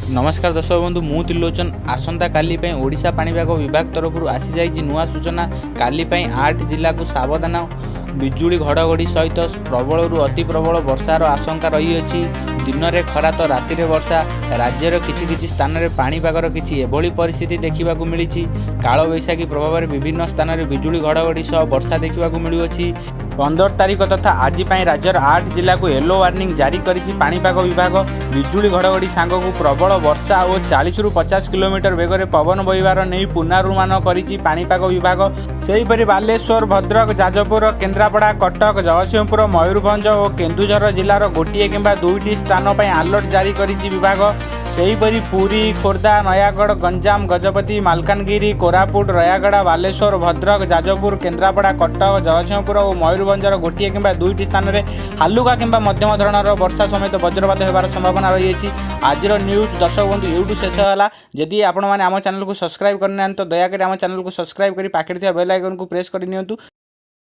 नमस्कार दर्शक बंधु मु त्रिलोचन आसंता काली ओडिशा पाणीपाग विभाग तरफ आसी जाइए नुआ सूचना काली 8 जिला को सावधान बिजुली घड़घड़ी सहित प्रबल अति प्रबल वर्षार आशंका रही। दिन में खरा तो राति में वर्षा राज्यर किछि स्थान में पाणीपागर किछि एभली परिस्थिति देखा मिली। काल बैशाखी प्रभाव में विभिन्न स्थान में बिजुली घड़घड़ी सह वर्षा देखा मिलुअछि। 15 तारिख तथा आज राज्यर 8 जिला को येलो वार्निंग जारी करिछि पाणीपाग विभाग। बिजुली घड़घड़ी सांग को प्रबल वर्षा और 40 ରୁ 50 किलोमीटर बेगर पवन बहिबार नहीं पूर्वानुमान करिछि पाणीपाग विभाग। सेहीपरि बालेश्वर भद्रक जाजपुर केन्द्रापड़ा कटक जगतसिंहपुर मयूरभंज और केन्दुझर जिलार गोटे किंबा दुईटी स्थान पर अलर्ट जारी करिछि विभाग। सेहीपरि पुरी खोर्धा नयागढ़ गंजाम गजपति मालकानगिरी कोरापुट रायगड़ा बालेश्वर भद्रक जाजपुर केन्द्रापड़ा कटक जगतसिंहपुर और मयूरभंजर गोटे किंबा दुईटी स्थान में हालुका किंबा मध्यम धरणर वर्षा समेत वज्रपात होबार संभावना रही। आज न्यूज दर्शक बंधु यूट्यूब शेष है। जदि आपण मैंने आम चैनल को सब्सक्राइब करना तो दयाकोरी आम चैनल को सब्सक्राइब कर पाखे बेल आइकन को प्रेस कर नियंतु।